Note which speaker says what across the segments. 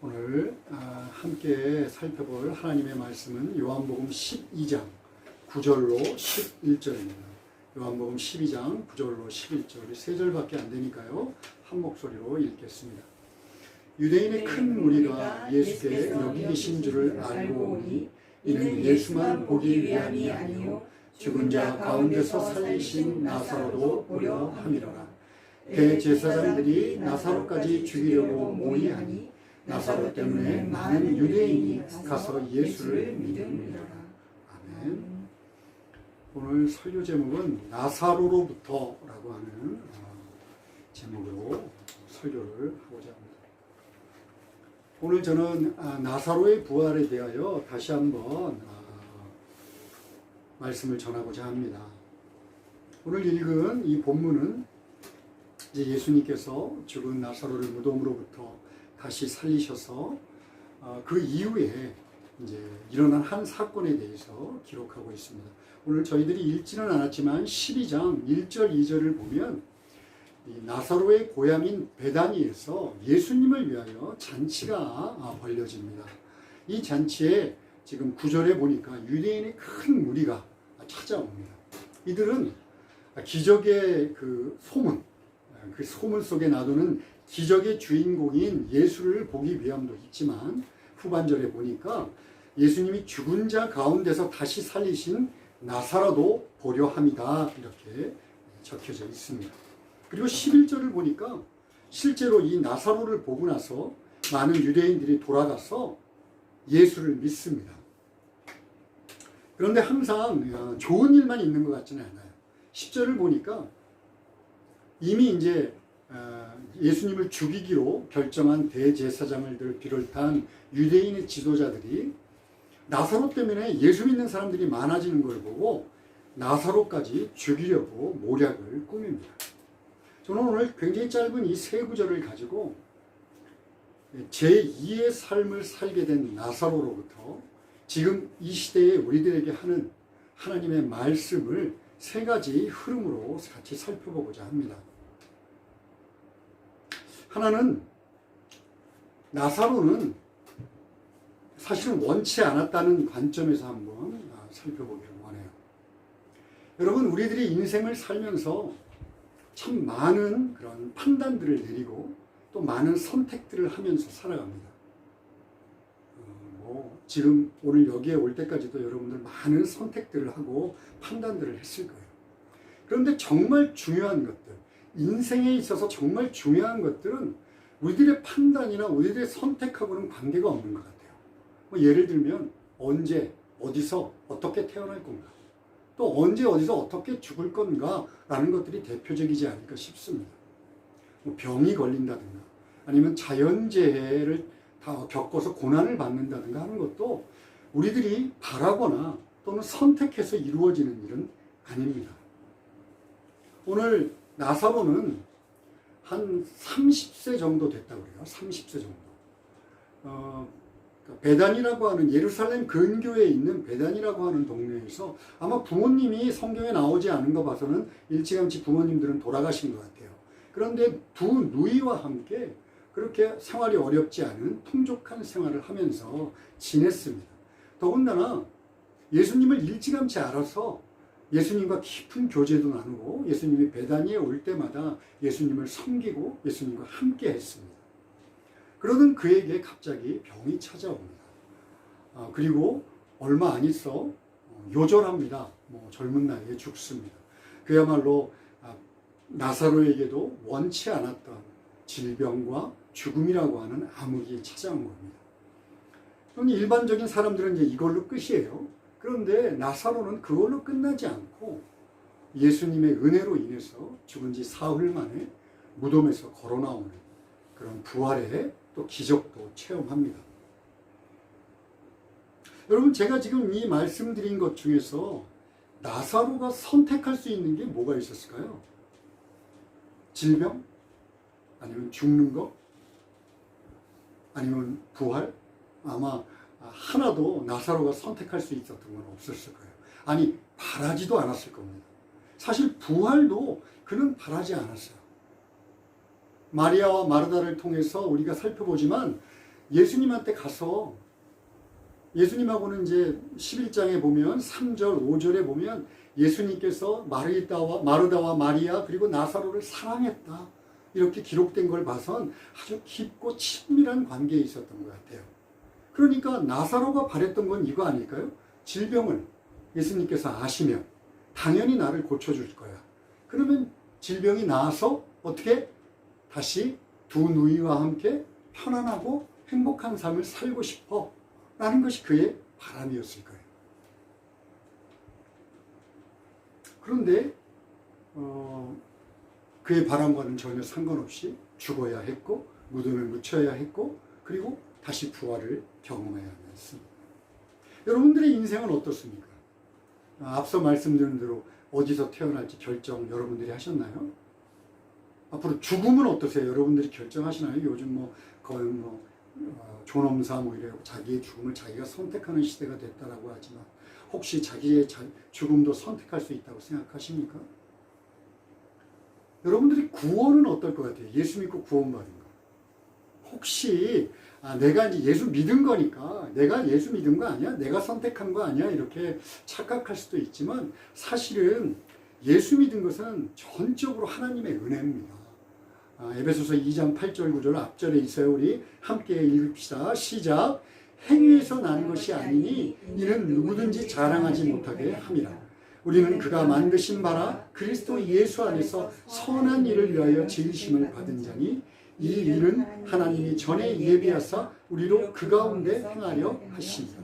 Speaker 1: 오늘 함께 살펴볼 하나님의 말씀은 요한복음 12장 9절로 11절입니다. 요한복음 12장 9절로 11절, 3절밖에 안 되니까요. 한 목소리로 읽겠습니다. 유대인의 큰 무리가 예수께 여기 계신 줄을 알고 오니 이는 예수만 보기 위함이 아니요 죽은 자 가운데서 살리신 나사로도 보려 함이로라. 대제사장들이 나사로까지 죽이려고 모의하니 나사로 때문에 많은 유대인이 가서 예수를 믿음이로라. 아멘. 오늘 설교 제목은 나사로로부터라고 하는 제목으로 설교를 하고자 합니다. 오늘 저는 나사로의 부활에 대하여 다시 한번 말씀을 전하고자 합니다. 오늘 읽은 이 본문은 이제 예수님께서 죽은 나사로를 무덤으로부터 다시 살리셔서 그 이후에 이제 일어난 한 사건에 대해서 기록하고 있습니다. 오늘 저희들이 읽지는 않았지만 12장 1절 2절을 보면 이 나사로의 고향인 베다니에서 예수님을 위하여 잔치가 벌려집니다. 이 잔치에 지금 9절에 보니까 유대인의 큰 무리가 찾아옵니다. 이들은 기적의 그 소문 속에 놔두는 기적의 주인공인 예수를 보기 위함도 있지만 후반절에 보니까 예수님이 죽은 자 가운데서 다시 살리신 나사로도 보려 함이다, 이렇게 적혀져 있습니다. 그리고 11절을 보니까 실제로 이 나사로를 보고 나서 많은 유대인들이 돌아가서 예수를 믿습니다. 그런데 항상 좋은 일만 있는 것 같지는 않아요. 10절을 보니까 이미 이제 예수님을 죽이기로 결정한 대제사장을 비롯한 유대인의 지도자들이 나사로 때문에 예수 믿는 사람들이 많아지는 걸 보고 나사로까지 죽이려고 모략을 꾸밉니다. 저는 오늘 굉장히 짧은 이 세 구절을 가지고 제2의 삶을 살게 된 나사로로부터 지금 이 시대에 우리들에게 하는 하나님의 말씀을 세 가지 흐름으로 같이 살펴보고자 합니다. 하나는, 나사로는 사실은 원치 않았다는 관점에서 한번 살펴보기를 원해요. 여러분, 우리들이 인생을 살면서 참 많은 그런 판단들을 내리고 또 많은 선택들을 하면서 살아갑니다. 지금 오늘 여기에 올 때까지도 여러분들 많은 선택들을 하고 판단들을 했을 거예요. 그런데 정말 중요한 것들, 인생에 있어서 정말 중요한 것들은 우리들의 판단이나 우리들의 선택하고는 관계가 없는 것 같아요. 예를 들면 언제, 어디서, 어떻게 태어날 건가, 또 언제, 어디서 어떻게 죽을 건가 라는 것들이 대표적이지 않을까 싶습니다. 병이 걸린다든가 아니면 자연재해를 다 겪어서 고난을 받는다든가 하는 것도 우리들이 바라거나 또는 선택해서 이루어지는 일은 아닙니다. 오늘 나사로는 한 30세 정도 됐다고 그래요. 30세 정도. 베단이라고 하는, 예루살렘 근교에 있는 베단이라고 하는 동네에서 아마 부모님이 성경에 나오지 않은 거 봐서는 일찌감치 부모님들은 돌아가신 것 같아요. 그런데 두 누이와 함께 그렇게 생활이 어렵지 않은 풍족한 생활을 하면서 지냈습니다. 더군다나 예수님을 일찌감치 알아서 예수님과 깊은 교제도 나누고 예수님이 베다니에 올 때마다 예수님을 섬기고 예수님과 함께 했습니다. 그러던 그에게 갑자기 병이 찾아옵니다. 그리고 얼마 안 있어 요절합니다. 젊은 나이에 죽습니다. 그야말로 나사로에게도 원치 않았던 질병과 죽음이라고 하는 암흑이 찾아온 겁니다. 일반적인 사람들은 이제 이걸로 끝이에요. 그런데 나사로는 그걸로 끝나지 않고 예수님의 은혜로 인해서 죽은 지 사흘 만에 무덤에서 걸어 나오는 그런 부활의 또 기적도 체험합니다. 여러분, 제가 지금 이 말씀드린 것 중에서 나사로가 선택할 수 있는 게 뭐가 있었을까요? 질병? 아니면 죽는 것? 아니면 부활? 아마 하나도 나사로가 선택할 수 있었던 건 없었을 거예요. 아니, 바라지도 않았을 겁니다. 사실 부활도 그는 바라지 않았어요. 마리아와 마르다를 통해서 우리가 살펴보지만 예수님한테 가서 예수님하고는 이제 11장에 보면 3절, 5절에 보면 예수님께서 마르다와 마리아 그리고 나사로를 사랑했다. 이렇게 기록된 걸 봐선 아주 깊고 친밀한 관계에 있었던 것 같아요. 그러니까 나사로가 바랬던 건 이거 아닐까요? 질병을 예수님께서 아시면 당연히 나를 고쳐줄 거야. 그러면 질병이 나아서 어떻게 다시 두 누이와 함께 편안하고 행복한 삶을 살고 싶어 라는 것이 그의 바람이었을 거예요. 그런데 그의 바람과는 전혀 상관없이 죽어야 했고 무덤에 묻혀야 했고 그리고 다시 부활을 경험해야 했습니다. 여러분들의 인생은 어떻습니까? 앞서 말씀드린 대로 어디서 태어날지 결정 여러분들이 하셨나요? 앞으로 죽음은 어떠세요? 여러분들이 결정하시나요? 요즘 거의 존엄사 이래 자기의 죽음을 자기가 선택하는 시대가 됐다라고 하지만 혹시 자기의 죽음도 선택할 수 있다고 생각하십니까? 여러분들이 구원은 어떨 것 같아요? 예수 믿고 구원받은 거. 혹시 내가 이제 예수 믿은 거니까 내가 예수 믿은 거 아니야? 내가 선택한 거 아니야? 이렇게 착각할 수도 있지만 사실은 예수 믿은 것은 전적으로 하나님의 은혜입니다. 에베소서 2장 8절 9절 앞절에 있어요. 우리 함께 읽읍시다. 시작. 행위에서 나는 것이 아니니 이는 누구든지 자랑하지 못하게 함이라. 우리는 그가 만드신 바라 그리스도 예수 안에서 선한 일을 위하여 지으심을 받은 자니 이 일은 하나님이 전에 예비하사 우리로 그 가운데 행하려 하시니라.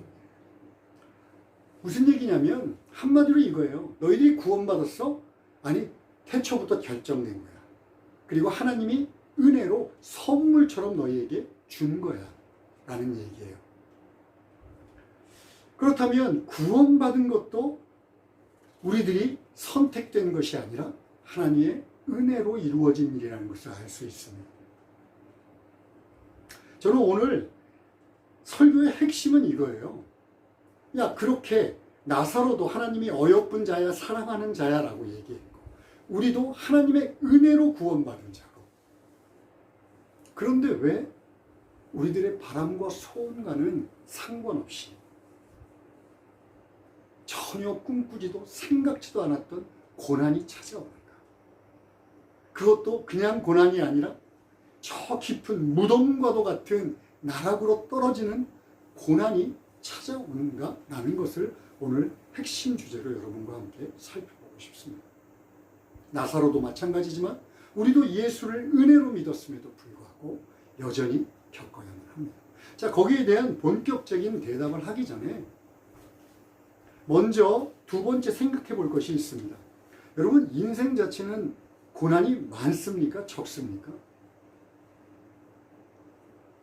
Speaker 1: 무슨 얘기냐면 한마디로 이거예요. 너희들이 구원받았어? 아니, 태초부터 결정된 거야. 그리고 하나님이 은혜로 선물처럼 너희에게 준 거야 라는 얘기예요. 그렇다면 구원받은 것도 우리들이 선택된 것이 아니라 하나님의 은혜로 이루어진 일이라는 것을 알 수 있습니다. 저는 오늘 설교의 핵심은 이거예요. 야, 그렇게 나사로도 하나님이 어여쁜 자야 사랑하는 자야라고 얘기했고 우리도 하나님의 은혜로 구원받은 자고 그런데 왜 우리들의 바람과 소원과는 상관없이 전혀 꿈꾸지도 생각지도 않았던 고난이 찾아오는가? 그것도 그냥 고난이 아니라 저 깊은 무덤과도 같은 나락으로 떨어지는 고난이 찾아오는가? 라는 것을 오늘 핵심 주제로 여러분과 함께 살펴보고 싶습니다. 나사로도 마찬가지지만 우리도 예수를 은혜로 믿었음에도 불구하고 여전히 겪어야만 합니다. 자, 거기에 대한 본격적인 대답을 하기 전에 먼저 두 번째 생각해 볼 것이 있습니다. 여러분, 인생 자체는 고난이 많습니까? 적습니까?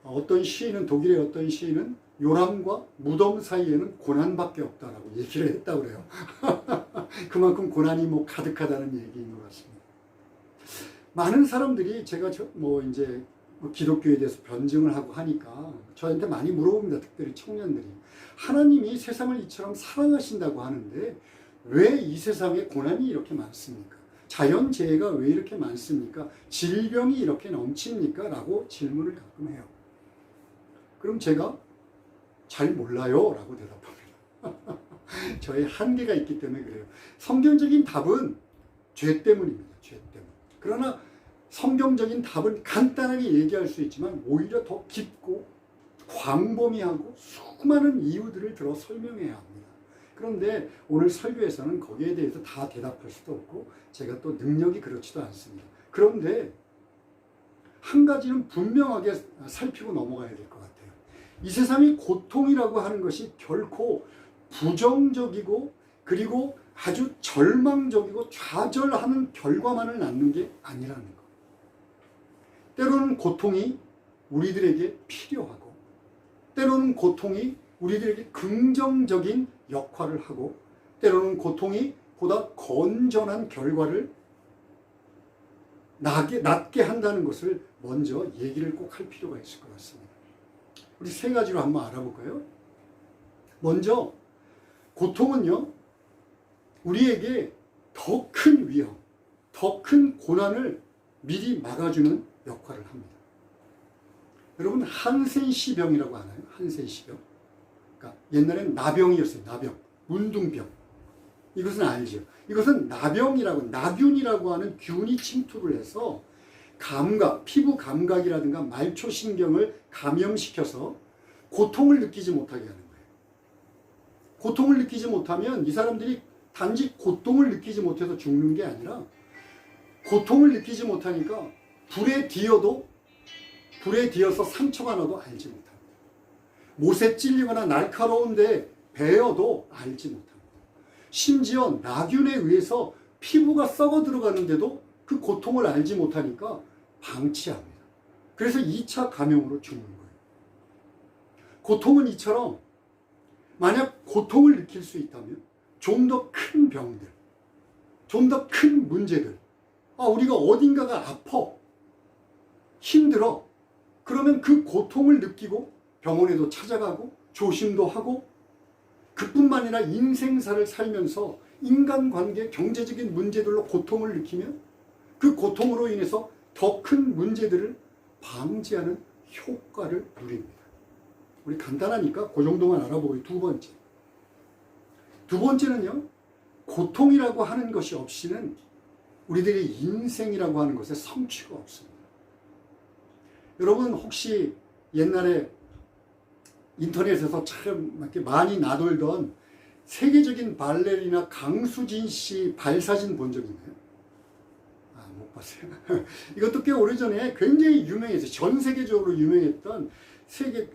Speaker 1: 어떤 시인은, 독일의 어떤 시인은 요람과 무덤 사이에는 고난밖에 없다라고 얘기를 했다고 그래요. 그만큼 고난이 가득하다는 얘기인 것 같습니다. 많은 사람들이 제가 이제 기독교에 대해서 변증을 하고 하니까 저한테 많이 물어봅니다. 특별히 청년들이. 하나님이 세상을 이처럼 사랑하신다고 하는데 왜 이 세상에 고난이 이렇게 많습니까? 자연재해가 왜 이렇게 많습니까? 질병이 이렇게 넘칩니까? 라고 질문을 가끔 해요. 그럼 제가 잘 몰라요 라고 대답합니다. 저의 한계가 있기 때문에 그래요. 성경적인 답은 죄 때문입니다. 죄 때문. 그러나 성경적인 답은 간단하게 얘기할 수 있지만 오히려 더 깊고 광범위하고 수많은 이유들을 들어 설명해야 합니다. 그런데 오늘 설교에서는 거기에 대해서 다 대답할 수도 없고 제가 또 능력이 그렇지도 않습니다. 그런데 한 가지는 분명하게 살피고 넘어가야 될 것 같아요. 이 세상이 고통이라고 하는 것이 결코 부정적이고 그리고 아주 절망적이고 좌절하는 결과만을 낳는 게 아니라는 것. 때로는 고통이 우리들에게 필요하고 때로는 고통이 우리들에게 긍정적인 역할을 하고 때로는 고통이 보다 건전한 결과를 낳게 한다는 것을 먼저 얘기를 꼭 할 필요가 있을 것 같습니다. 우리 세 가지로 한번 알아볼까요? 먼저 고통은요, 우리에게 더 큰 위험, 더 큰 고난을 미리 막아주는 역할을 합니다. 여러분 한센시병이라고 아나요? 한센시병. 그러니까 옛날엔 나병이었어요. 나병, 문둥병. 이것은 알죠. 이것은 나균이라고 하는 균이 침투를 해서 감각, 피부 감각이라든가 말초신경을 감염시켜서 고통을 느끼지 못하게 하는 거예요. 고통을 느끼지 못하면 이 사람들이 단지 고통을 느끼지 못해서 죽는 게 아니라 고통을 느끼지 못하니까 불에 뒤어서 상처가 나도 알지 못합니다. 못에 찔리거나 날카로운데 베어도 알지 못합니다. 심지어 나균에 의해서 피부가 썩어 들어가는데도 그 고통을 알지 못하니까 방치합니다. 그래서 2차 감염으로 죽는 거예요. 고통은 이처럼 만약 고통을 느낄 수 있다면 좀 더 큰 병들, 좀 더 큰 문제들, 우리가 어딘가가 아파, 힘들어. 그러면 그 고통을 느끼고 병원에도 찾아가고 조심도 하고 그뿐만 아니라 인생사를 살면서 인간관계, 경제적인 문제들로 고통을 느끼면 그 고통으로 인해서 더 큰 문제들을 방지하는 효과를 누립니다. 우리 간단하니까 그 정도만 알아보고요. 두 번째. 두 번째는요. 고통이라고 하는 것이 없이는 우리들의 인생이라고 하는 것에 성취가 없습니다. 여러분 혹시 옛날에 인터넷에서 참 이렇게 많이 나돌던 세계적인 발레리나 강수진 씨 발사진 본 적 있나요? 못 봤어요. 이것도 꽤 오래전에 굉장히 유명했어요. 전 세계적으로 유명했던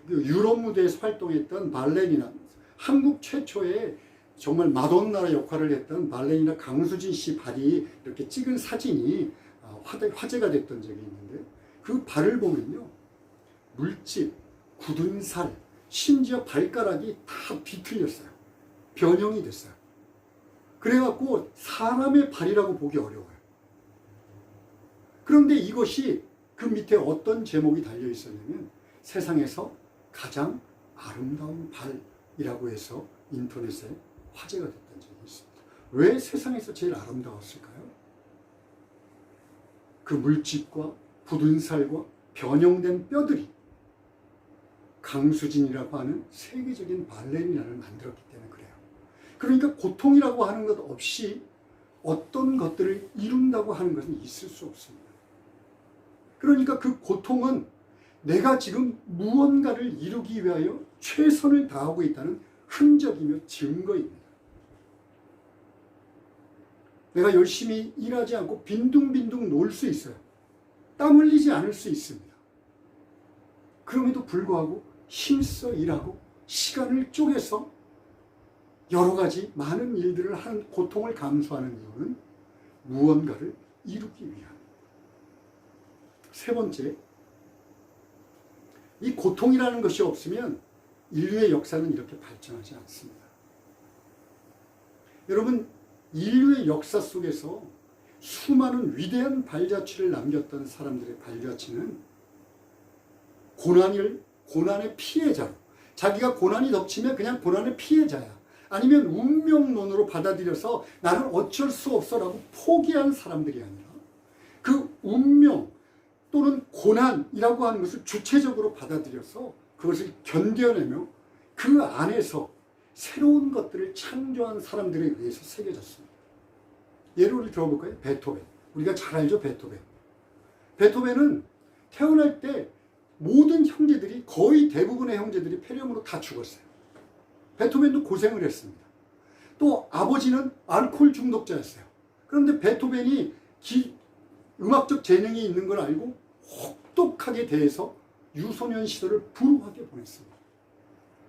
Speaker 1: 유럽 무대에서 활동했던 발레리나, 한국 최초의 정말 마돈나라 역할을 했던 발레리나 강수진 씨 발이 이렇게 찍은 사진이 화제가 됐던 적이 있는데 그 발을 보면요. 물집, 굳은 살, 심지어 발가락이 다 비틀렸어요. 변형이 됐어요. 그래갖고 사람의 발이라고 보기 어려워요. 그런데 이것이 그 밑에 어떤 제목이 달려 있었냐면 세상에서 가장 아름다운 발이라고 해서 인터넷에 화제가 됐던 적이 있습니다. 왜 세상에서 제일 아름다웠을까요? 그 물집과 굳은 살과 변형된 뼈들이 강수진이라고 하는 세계적인 발레리나를 만들었기 때문에 그래요. 그러니까 고통이라고 하는 것 없이 어떤 것들을 이룬다고 하는 것은 있을 수 없습니다. 그러니까 그 고통은 내가 지금 무언가를 이루기 위하여 최선을 다하고 있다는 흔적이며 증거입니다. 내가 열심히 일하지 않고 빈둥빈둥 놀 수 있어요. 땀 흘리지 않을 수 있습니다. 그럼에도 불구하고 힘써 일하고 시간을 쪼개서 여러 가지 많은 일들을 하는 고통을 감수하는 이유는 무언가를 이루기 위함. 세 번째, 이 고통이라는 것이 없으면 인류의 역사는 이렇게 발전하지 않습니다. 여러분, 인류의 역사 속에서 수많은 위대한 발자취를 남겼던 사람들의 발자취는 고난의 피해자로, 자기가 고난이 덮치면 그냥 고난의 피해자야. 아니면 운명론으로 받아들여서 나는 어쩔 수 없어라고 포기한 사람들이 아니라 그 운명 또는 고난이라고 하는 것을 주체적으로 받아들여서 그것을 견뎌내며 그 안에서 새로운 것들을 창조한 사람들에 의해서 새겨졌습니다. 예를 들어볼까요? 베토벤. 우리가 잘 알죠, 베토벤. 베토벤은 태어날 때 모든 형제들이, 거의 대부분의 형제들이 폐렴으로 다 죽었어요. 베토벤도 고생을 했습니다. 또 아버지는 알코올 중독자였어요. 그런데 베토벤이 음악적 재능이 있는 걸 알고 혹독하게 대해서 유소년 시절을 불우하게 보냈습니다.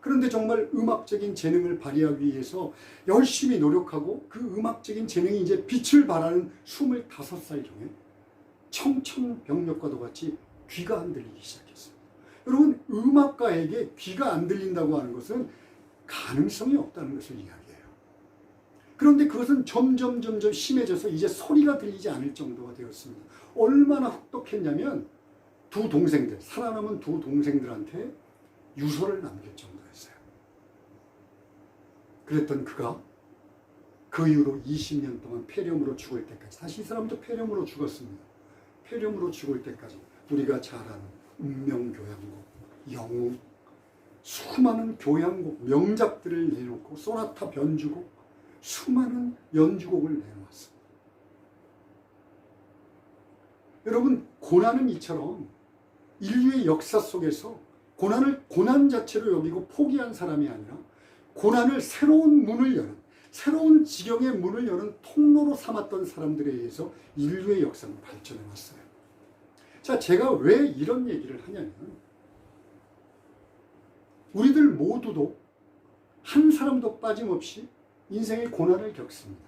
Speaker 1: 그런데 정말 음악적인 재능을 발휘하기 위해서 열심히 노력하고 그 음악적인 재능이 이제 빛을 발하는 25살 경에 청천벽력과도 같이 귀가 안 들리기 시작했습니다. 여러분, 음악가에게 귀가 안 들린다고 하는 것은 가능성이 없다는 것을 이야기해요. 그런데 그것은 점점 심해져서 이제 소리가 들리지 않을 정도가 되었습니다. 얼마나 혹독했냐면 두 동생들, 살아남은 두 동생들한테 유서를 남길 정도였어요. 그랬던 그가 그 이후로 20년 동안 폐렴으로 죽을 때까지, 다시 이 사람도 폐렴으로 죽었습니다. 폐렴으로 죽을 때까지 우리가 잘 아는 운명교향곡, 영웅, 수많은 교향곡, 명작들을 내놓고 소나타 변주곡, 수많은 연주곡을 내놓았습니다. 여러분, 고난은 이처럼 인류의 역사 속에서 고난을 고난 자체로 여기고 포기한 사람이 아니라 고난을 새로운 문을 여는, 새로운 지경의 문을 여는 통로로 삼았던 사람들에 의해서 인류의 역사는 발전해 왔어요. 자, 제가 왜 이런 얘기를 하냐면, 우리들 모두도 한 사람도 빠짐없이 인생의 고난을 겪습니다.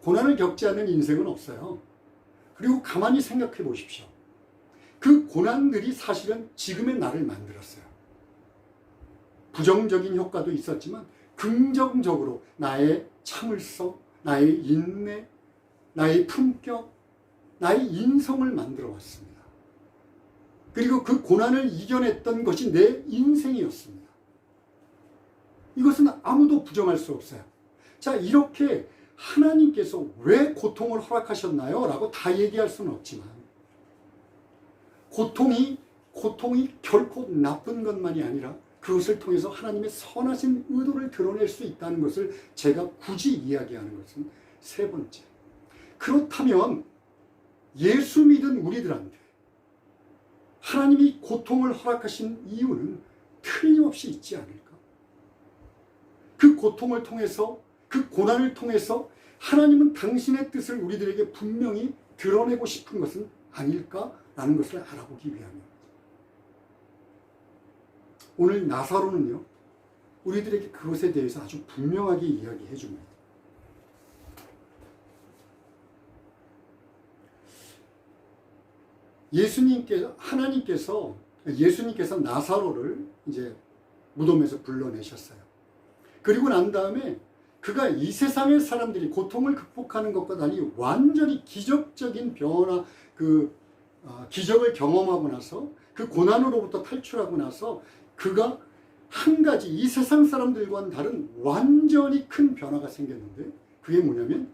Speaker 1: 고난을 겪지 않는 인생은 없어요. 그리고 가만히 생각해 보십시오. 그 고난들이 사실은 지금의 나를 만들었어요. 부정적인 효과도 있었지만 긍정적으로 나의 참을성, 나의 인내, 나의 품격, 나의 인성을 만들어 왔습니다. 그리고 그 고난을 이겨냈던 것이 내 인생이었습니다. 이것은 아무도 부정할 수 없어요. 자, 이렇게 하나님께서 왜 고통을 허락하셨나요? 라고 다 얘기할 수는 없지만, 고통이 결코 나쁜 것만이 아니라 그것을 통해서 하나님의 선하신 의도를 드러낼 수 있다는 것을 제가 굳이 이야기하는 것은 세 번째. 그렇다면 예수 믿은 우리들한테 하나님이 고통을 허락하신 이유는 틀림없이 있지 않을까? 그 고통을 통해서, 그 고난을 통해서 하나님은 당신의 뜻을 우리들에게 분명히 드러내고 싶은 것은 아닐까라는 것을 알아보기 위함입니다. 오늘 나사로는요, 우리들에게 그것에 대해서 아주 분명하게 이야기해 줍니다. 예수님께서 나사로를 이제 무덤에서 불러내셨어요. 그리고 난 다음에 그가 이 세상의 사람들이 고통을 극복하는 것과 달리 완전히 기적적인 변화, 기적을 경험하고 나서 그 고난으로부터 탈출하고 나서 그가 한 가지 이 세상 사람들과는 다른 완전히 큰 변화가 생겼는데, 그게 뭐냐면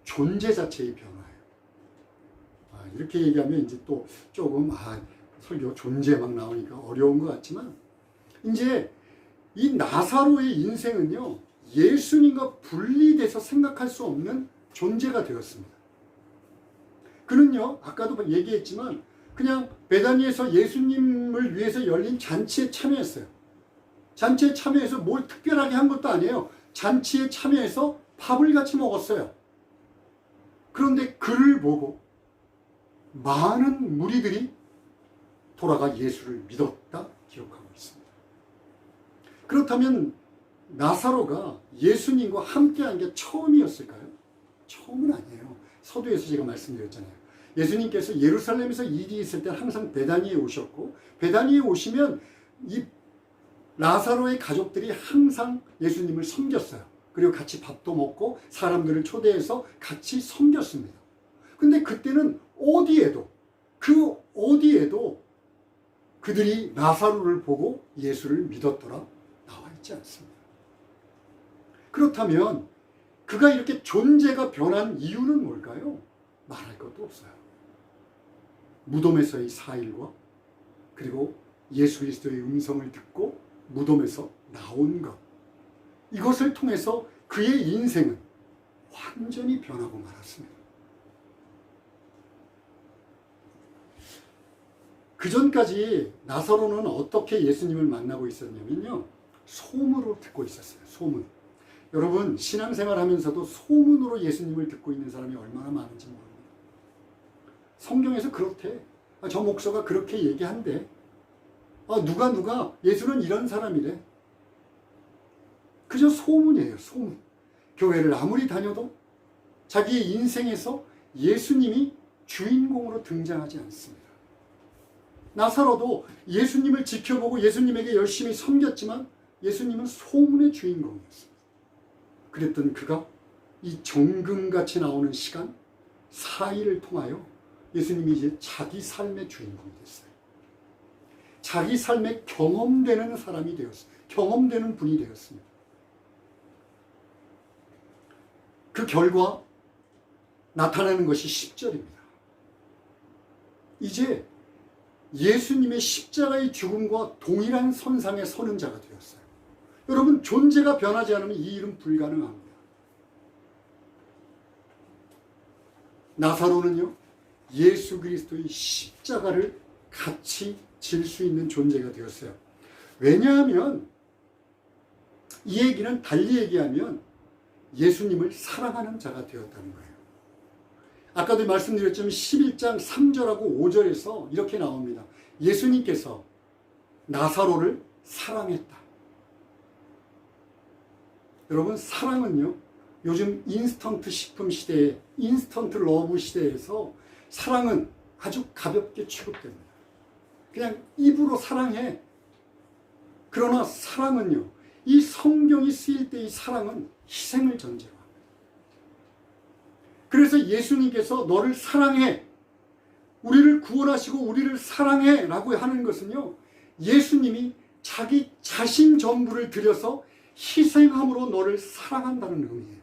Speaker 1: 존재 자체의 변화예요. 이렇게 얘기하면 이제 또 조금 설교 존재 막 나오니까 어려운 것 같지만, 이제 이 나사로의 인생은요, 예수님과 분리돼서 생각할 수 없는 존재가 되었습니다. 그는요, 아까도 얘기했지만 그냥 베다니에서 예수님을 위해서 열린 잔치에 참여했어요. 잔치에 참여해서 뭘 특별하게 한 것도 아니에요. 잔치에 참여해서 밥을 같이 먹었어요. 그런데 그를 보고 많은 무리들이 돌아가 예수를 믿었다 기록하고 있습니다. 그렇다면 나사로가 예수님과 함께한 게 처음이었을까요? 처음은 아니에요. 서두에서 제가 말씀드렸잖아요. 예수님께서 예루살렘에서 일이 있을 때 항상 베다니에 오셨고, 베다니에 오시면 이 나사로의 가족들이 항상 예수님을 섬겼어요. 그리고 같이 밥도 먹고 사람들을 초대해서 같이 섬겼습니다. 근데 그때는 어디에도 그들이 나사로를 보고 예수를 믿었더라 나와 있지 않습니다. 그렇다면 그가 이렇게 존재가 변한 이유는 뭘까요? 말할 것도 없어요. 무덤에서의 4일과 그리고 예수 그리스도의 음성을 듣고 무덤에서 나온 것, 이것을 통해서 그의 인생은 완전히 변하고 말았습니다. 그 전까지 나사로는 어떻게 예수님을 만나고 있었냐면요, 소문으로 듣고 있었어요. 소문. 여러분, 신앙생활 하면서도 소문으로 예수님을 듣고 있는 사람이 얼마나 많은지 모릅니다. 성경에서 그렇대. 저 목사가 그렇게 얘기한대. 누가 예수는 이런 사람이래. 그저 소문이에요. 소문. 교회를 아무리 다녀도 자기의 인생에서 예수님이 주인공으로 등장하지 않습니다. 나사로도 예수님을 지켜보고 예수님에게 열심히 섬겼지만 예수님은 소문의 주인공이었습니다. 그랬던 그가 이 정금같이 나오는 시간 4일을 통하여 예수님이 이제 자기 삶의 주인공이 됐어요. 자기 삶에 경험되는 사람이 되었어요. 경험되는 분이 되었습니다. 그 결과 나타나는 것이 10절입니다. 이제 예수님의 십자가의 죽음과 동일한 선상에 서는 자가 되었어요. 여러분, 존재가 변하지 않으면 이 일은 불가능합니다. 나사로는요, 예수 그리스도의 십자가를 같이 질 수 있는 존재가 되었어요. 왜냐하면 이 얘기는 달리 얘기하면 예수님을 사랑하는 자가 되었다는 거예요. 아까도 말씀드렸지만 11장 3절하고 5절에서 이렇게 나옵니다. 예수님께서 나사로를 사랑했다. 여러분, 사랑은요, 요즘 인스턴트 식품 시대에, 인스턴트 러브 시대에서 사랑은 아주 가볍게 취급됩니다. 그냥 입으로 사랑해. 그러나 사랑은요, 이 성경이 쓰일 때 이 사랑은 희생을 전제로 합니다. 그래서 예수님께서 너를 사랑해, 우리를 구원하시고 우리를 사랑해 라고 하는 것은요, 예수님이 자기 자신 전부를 들여서 희생함으로 너를 사랑한다는 의미예요.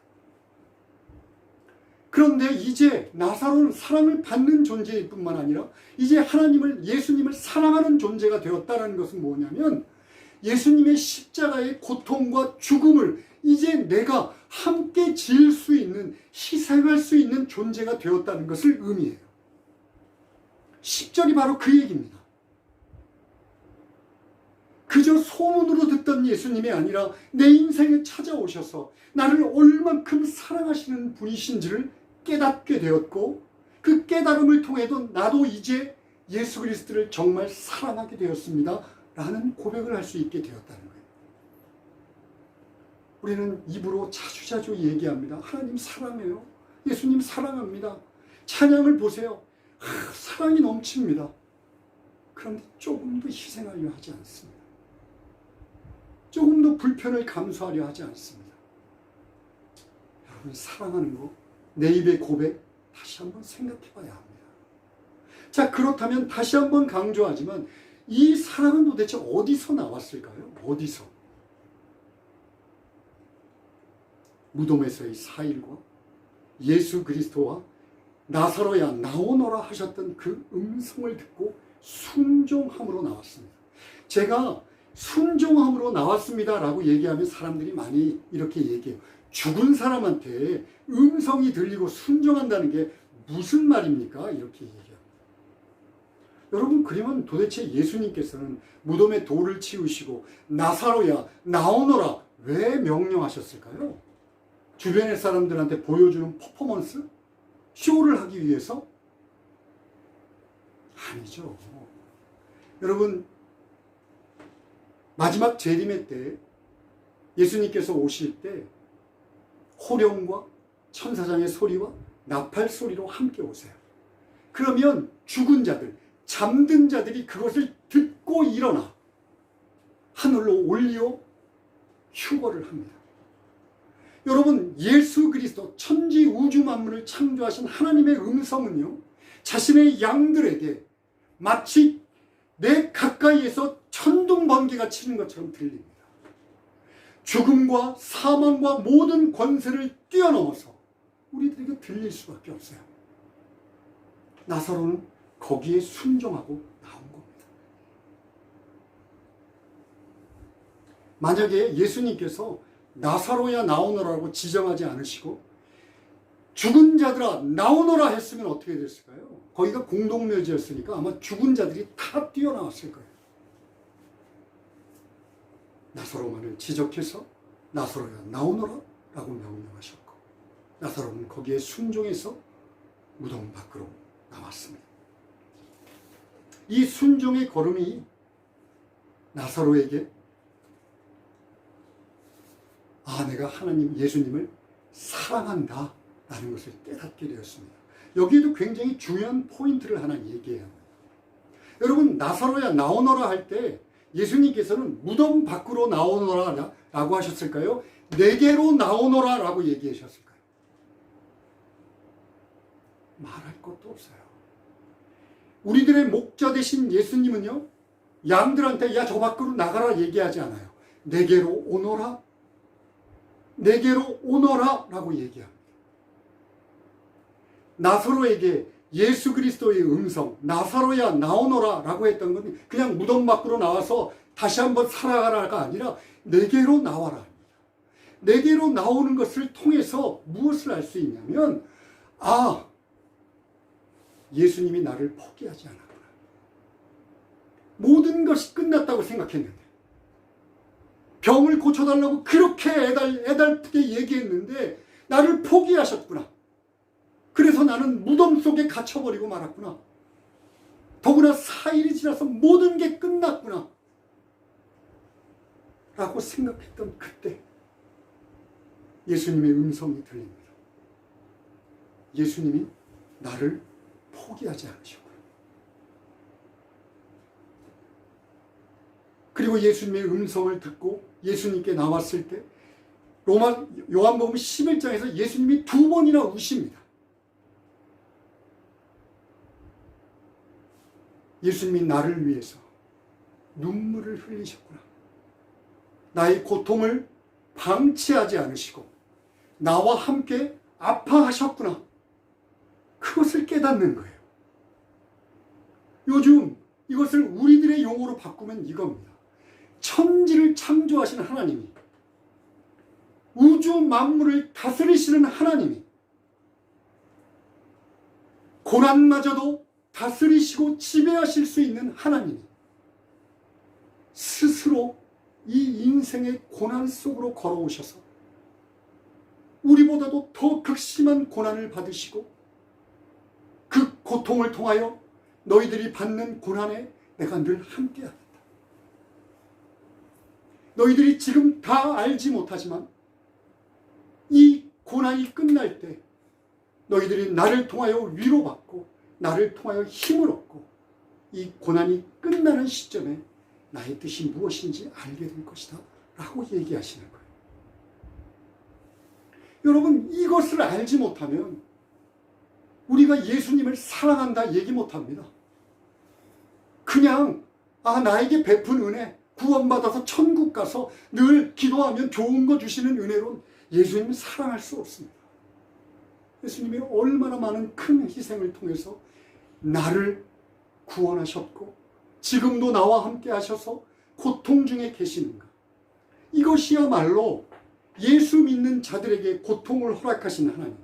Speaker 1: 그런데 이제 나사로는 사랑을 받는 존재일 뿐만 아니라 이제 하나님을, 예수님을 사랑하는 존재가 되었다는 것은 뭐냐면 예수님의 십자가의 고통과 죽음을 이제 내가 함께 질 수 있는, 희생할 수 있는 존재가 되었다는 것을 의미해요. 10절이 바로 그 얘기입니다. 그저 소문으로 듣던 예수님이 아니라 내 인생에 찾아오셔서 나를 얼만큼 사랑하시는 분이신지를 깨닫게 되었고, 그 깨달음을 통해도 나도 이제 예수 그리스도를 정말 사랑하게 되었습니다 라는 고백을 할 수 있게 되었다는 거예요. 우리는 입으로 자주자주 얘기합니다. 하나님 사랑해요. 예수님 사랑합니다. 찬양을 보세요. 사랑이 넘칩니다. 그런데 조금도 희생하려 하지 않습니다. 조금도 불편을 감수하려 하지 않습니다. 여러분, 사랑하는 거, 내 입의 고백 다시 한번 생각해 봐야 합니다. 자, 그렇다면 다시 한번 강조하지만 이 사랑은 도대체 어디서 나왔을까요? 어디서? 무덤에서의 사일과 예수 그리스도와 나사로야 나오너라 하셨던 그 음성을 듣고 순종함으로 나왔습니다. 제가 순종함으로 나왔습니다 라고 얘기하면 사람들이 많이 이렇게 얘기해요. 죽은 사람한테 음성이 들리고 순종한다는 게 무슨 말입니까? 이렇게 얘기합니다. 여러분, 그러면 도대체 예수님께서는 무덤에 돌을 치우시고 나사로야 나오너라 왜 명령하셨을까요? 주변의 사람들한테 보여주는 퍼포먼스? 쇼를 하기 위해서? 아니죠. 여러분, 마지막 재림의 때 예수님께서 오실 때 호령과 천사장의 소리와 나팔 소리로 함께 오세요. 그러면 죽은 자들, 잠든 자들이 그것을 듣고 일어나 하늘로 올리어 휴거를 합니다. 여러분, 예수 그리스도 천지 우주 만물을 창조하신 하나님의 음성은요, 자신의 양들에게 마치 내 가까이에서 천둥 번개가 치는 것처럼 들립니다. 죽음과 사망과 모든 권세를 뛰어넘어서 우리들에게 들릴 수밖에 없어요. 나사로는 거기에 순종하고 나온 겁니다. 만약에 예수님께서 나사로야 나오너라고 지정하지 않으시고 죽은 자들아 나오너라 했으면 어떻게 됐을까요? 거기가 공동묘지였으니까 아마 죽은 자들이 다 뛰어나왔을 거예요. 나사로만을 지적해서 나사로야 나오너라 라고 명령하셨고, 나사로는 거기에 순종해서 무덤 밖으로 나왔습니다. 이 순종의 걸음이 나사로에게 내가 하나님 예수님을 사랑한다 라는 것을 깨닫게 되었습니다. 여기에도 굉장히 중요한 포인트를 하나 얘기해야 합니다. 여러분, 나사로야 나오너라 할 때 예수님께서는 무덤 밖으로 나오너라 라고 하셨을까요? 내게로 나오너라 라고 얘기하셨을까요? 말할 것도 없어요. 우리들의 목자 되신 예수님은요, 양들한테 야 저 밖으로 나가라 얘기하지 않아요. 내게로 오너라, 내게로 오너라 라고 얘기합니다. 나사로에게 예수 그리스도의 음성, 나사로야 나오너라 라고 했던 건 그냥 무덤 밖으로 나와서 다시 한번 살아가라가 아니라 내게로 나와라. 내게로 나오는 것을 통해서 무엇을 알 수 있냐면, 아, 예수님이 나를 포기하지 않았구나. 모든 것이 끝났다고 생각했는데, 병을 고쳐달라고 그렇게 애달프게 얘기했는데 나를 포기하셨구나. 그래서 나는 무덤 속에 갇혀버리고 말았구나. 더구나 4일이 지나서 모든 게 끝났구나 라고 생각했던 그때 예수님의 음성이 들립니다. 예수님이 나를 포기하지 않으셨구나. 그리고 예수님의 음성을 듣고 예수님께 나왔을 때 요한복음 11장에서 예수님이 2번이나 우십니다. 예수님이 나를 위해서 눈물을 흘리셨구나. 나의 고통을 방치하지 않으시고 나와 함께 아파하셨구나. 그것을 깨닫는 거예요. 요즘 이것을 우리들의 용어로 바꾸면 이겁니다. 천지를 창조하신 하나님이, 우주 만물을 다스리시는 하나님이 고난마저도 다스리시고 지배하실 수 있는 하나님이 스스로 이 인생의 고난 속으로 걸어오셔서 우리보다도 더 극심한 고난을 받으시고 그 고통을 통하여 너희들이 받는 고난에 내가 늘 함께하겠다. 너희들이 지금 다 알지 못하지만 이 고난이 끝날 때 너희들이 나를 통하여 위로받고 나를 통하여 힘을 얻고 이 고난이 끝나는 시점에 나의 뜻이 무엇인지 알게 될 것이다 라고 얘기하시는 거예요. 여러분, 이것을 알지 못하면 우리가 예수님을 사랑한다 얘기 못합니다. 그냥 나에게 베푼 은혜, 구원받아서 천국 가서 늘 기도하면 좋은 거 주시는 은혜로 예수님을 사랑할 수 없습니다. 예수님이 얼마나 많은 큰 희생을 통해서 나를 구원하셨고 지금도 나와 함께 하셔서 고통 중에 계시는가. 이것이야말로 예수 믿는 자들에게 고통을 허락하신 하나님,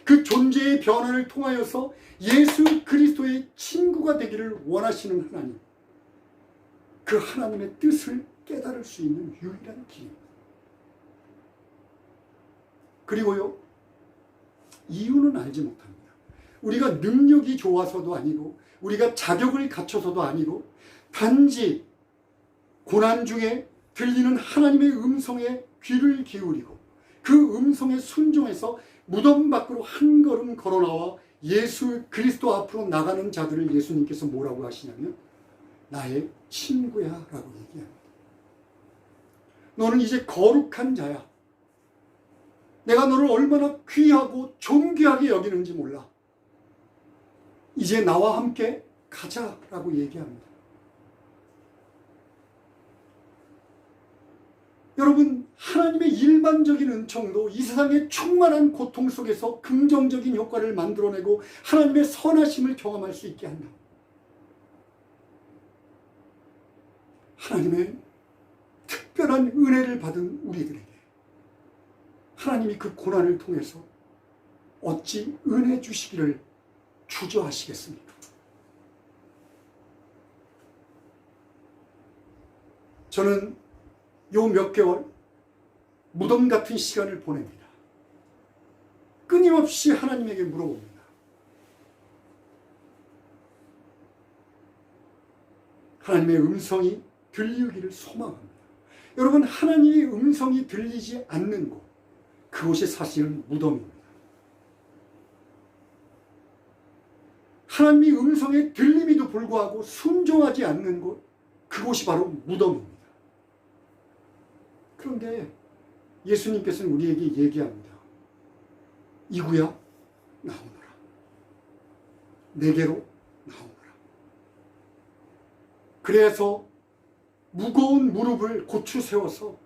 Speaker 1: 그 존재의 변화를 통하여서 예수 그리스도의 친구가 되기를 원하시는 하나님, 그 하나님의 뜻을 깨달을 수 있는 유일한 길입니다. 그리고요, 이유는 알지 못합니다. 우리가 능력이 좋아서도 아니고 우리가 자격을 갖춰서도 아니고 단지 고난 중에 들리는 하나님의 음성에 귀를 기울이고 그 음성에 순종해서 무덤 밖으로 한 걸음 걸어 나와 예수 그리스도 앞으로 나가는 자들을 예수님께서 뭐라고 하시냐면 나의 친구야 라고 얘기합니다. 너는 이제 거룩한 자야. 내가 너를 얼마나 귀하고 존귀하게 여기는지 몰라. 이제 나와 함께 가자라고 얘기합니다. 여러분, 하나님의 일반적인 은총도 이 세상의 충만한 고통 속에서 긍정적인 효과를 만들어내고 하나님의 선하심을 경험할 수 있게 한다. 하나님의 특별한 은혜를 받은 우리들에게 하나님이 그 고난을 통해서 어찌 은혜 주시기를 주저하시겠습니까? 저는 요 몇 개월 무덤 같은 시간을 보냅니다. 끊임없이 하나님에게 물어봅니다. 하나님의 음성이 들리기를 소망합니다. 여러분, 하나님의 음성이 들리지 않는 곳, 그곳이 사실은 무덤입니다. 하나님의 음성에 들림에도 불구하고 순종하지 않는 곳, 그곳이 바로 무덤입니다. 그런데 예수님께서는 우리에게 얘기합니다. 이구야 나오너라. 내게로 나오너라. 그래서 무거운 무릎을 고추 세워서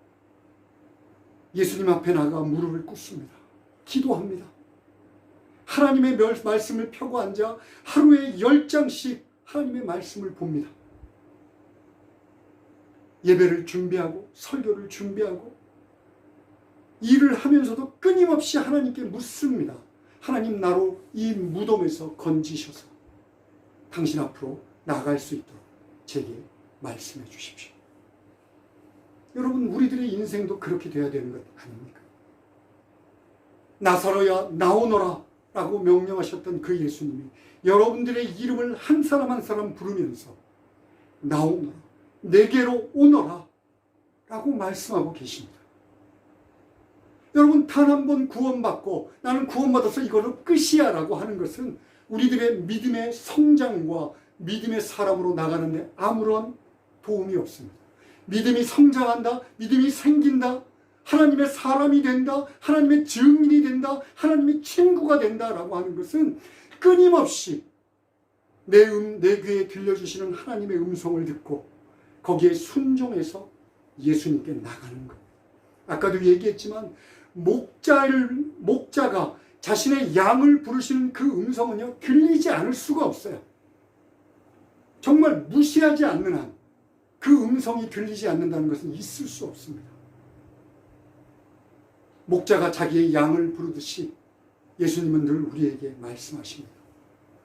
Speaker 1: 예수님 앞에 나가 무릎을 꿇습니다. 기도합니다. 하나님의 말씀을 펴고 앉아 하루에 10장씩 하나님의 말씀을 봅니다. 예배를 준비하고 설교를 준비하고 일을 하면서도 끊임없이 하나님께 묻습니다. 하나님, 나로 이 무덤에서 건지셔서 당신 앞으로 나아갈 수 있도록 제게 말씀해 주십시오. 여러분, 우리들의 인생도 그렇게 돼야 되는 것 아닙니까? 나사로야 나오너라 라고 명령하셨던 그 예수님이 여러분들의 이름을 한 사람 한 사람 부르면서 나오너라, 내게로 오너라 라고 말씀하고 계십니다. 여러분, 단 한 번 구원받고 나는 구원받아서 이걸로 끝이야 라고 하는 것은 우리들의 믿음의 성장과 믿음의 사람으로 나가는데 아무런 도움이 없습니다. 믿음이 성장한다, 믿음이 생긴다, 하나님의 사람이 된다, 하나님의 증인이 된다, 하나님의 친구가 된다라고 하는 것은 끊임없이 내 귀에 들려주시는 하나님의 음성을 듣고 거기에 순종해서 예수님께 나가는 것. 아까도 얘기했지만 목자가 자신의 양을 부르시는 그 음성은요, 들리지 않을 수가 없어요. 정말 무시하지 않는 한 그 음성이 들리지 않는다는 것은 있을 수 없습니다. 목자가 자기의 양을 부르듯이 예수님은 늘 우리에게 말씀하십니다.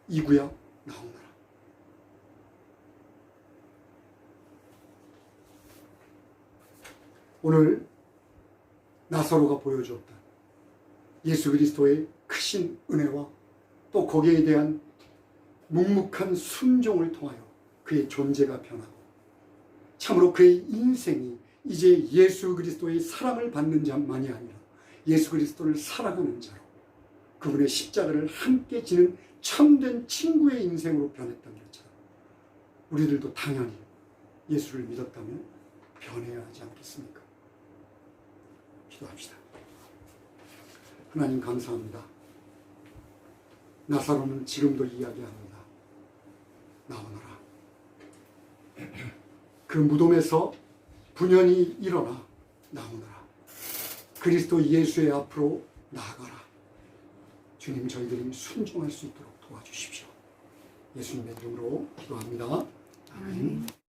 Speaker 1: 이구야 나오너라. 오늘 나사로가 보여주었던 예수 그리스도의 크신 은혜와 또 거기에 대한 묵묵한 순종을 통하여 그의 존재가 변하고 참으로 그의 인생이 이제 예수 그리스도의 사랑을 받는 자만이 아니라 예수 그리스도를 사랑하는 자로 그분의 십자가를 함께 지는 참된 친구의 인생으로 변했던 것처럼 우리들도 당연히 예수를 믿었다면 변해야 하지 않겠습니까? 기도합시다. 하나님, 감사합니다. 나사로는 지금도 이야기합니다. 나오너라. 그 무덤에서 분연히 일어나 나오너라. 그리스도 예수의 앞으로 나아가라. 주님, 저희들이 순종할 수 있도록 도와주십시오. 예수님의 이름으로 기도합니다. 아멘.